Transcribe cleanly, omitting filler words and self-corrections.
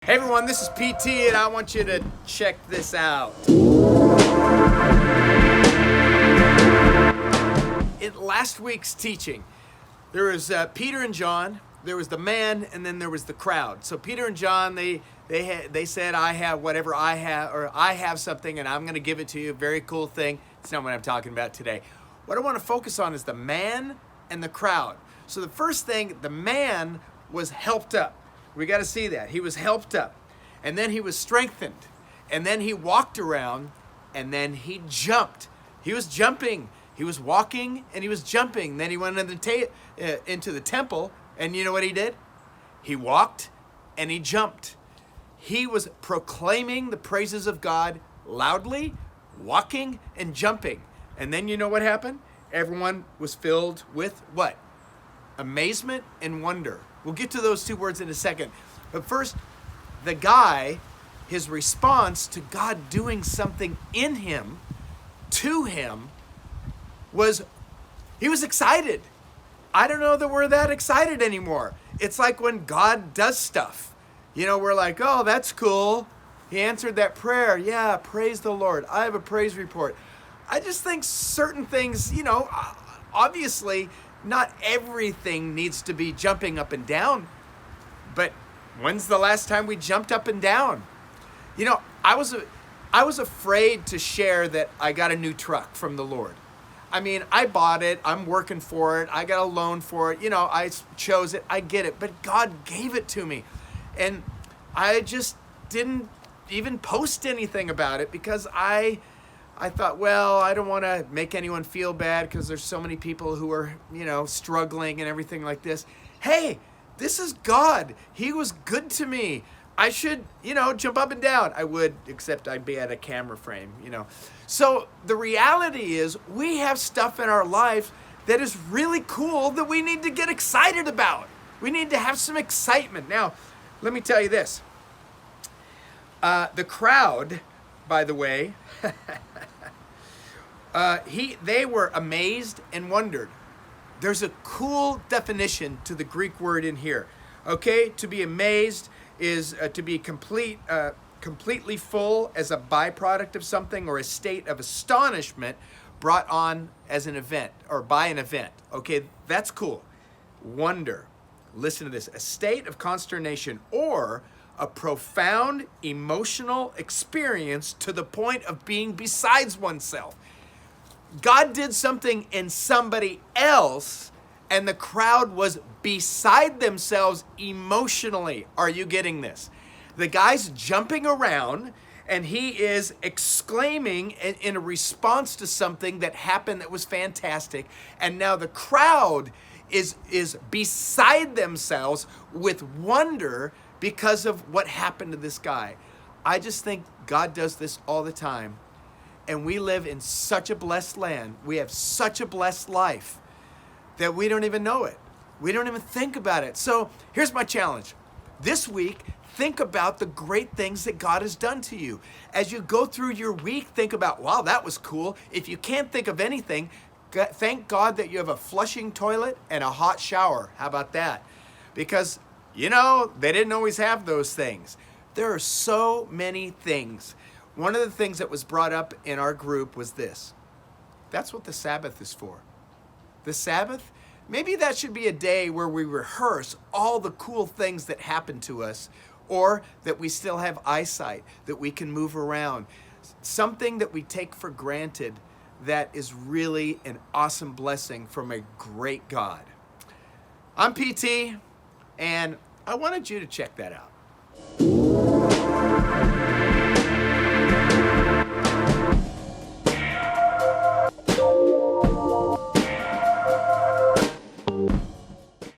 Hey everyone, this is PT and I want you to check this out. In last week's teaching, there was Peter and John, there was the man, and then there was the crowd. So Peter and John, they said, I have whatever I have, or I have something and I'm gonna give it to you, very cool thing. It's not what I'm talking about today. What I wanna focus on is the man and the crowd. So the first thing, the man was helped up. We got to see that. He was helped up. And then he was strengthened. And then he walked around and then he jumped. He was jumping. He was walking and he was jumping. Then he went into the temple and you know what he did? He walked and he jumped. He was proclaiming the praises of God loudly, walking and jumping. And then you know what happened? Everyone was filled with what? Amazement and wonder. We'll get to those two words in a second. But first, the guy, his response to God doing something in him, to him, was he was excited. I don't know that we're that excited anymore. It's like when God does stuff. You know, we're like, oh, that's cool. He answered that prayer. Yeah, praise the Lord. I have a praise report. I just think certain things, you know, obviously, not everything needs to be jumping up and down, but when's the last time we jumped up and down? You know, I was afraid to share that I got a new truck from the Lord. I mean, I bought it, I'm working for it, I got a loan for it, you know, I chose it, I get it, but God gave it to me. And I just didn't even post anything about it because I thought, well, I don't want to make anyone feel bad because there's so many people who are, you know, struggling and everything like this. Hey, this is God. He was good to me. I should, you know, jump up and down. I would, except I'd be at a camera frame, you know. So the reality is we have stuff in our life that is really cool that we need to get excited about. We need to have some excitement. Now, let me tell you this. The crowd, by the way, they were amazed and wondered. There's a cool definition to the Greek word in here. Okay, to be amazed is to be completely full as a byproduct of something or a state of astonishment brought on as an event or by an event. Okay, that's cool. Wonder. Listen to this. A state of consternation or a profound emotional experience to the point of being besides oneself. God did something in somebody else and the crowd was beside themselves emotionally. Are you getting this? The guy's jumping around and he is exclaiming in a response to something that happened that was fantastic. And now the crowd is beside themselves with wonder because of what happened to this guy. I just think God does this all the time. And we live in such a blessed land. We have such a blessed life that we don't even know it. We don't even think about it. So here's my challenge. This week, think about the great things that God has done to you. As you go through your week, think about, wow, that was cool. If you can't think of anything, thank God that you have a flushing toilet and a hot shower. How about that? Because, you know, they didn't always have those things. There are so many things. One of the things that was brought up in our group was this. That's what the Sabbath is for. The Sabbath, maybe that should be a day where we rehearse all the cool things that happen to us or that we still have eyesight, that we can move around. Something that we take for granted that is really an awesome blessing from a great God. I'm PT, and I wanted you to check that out.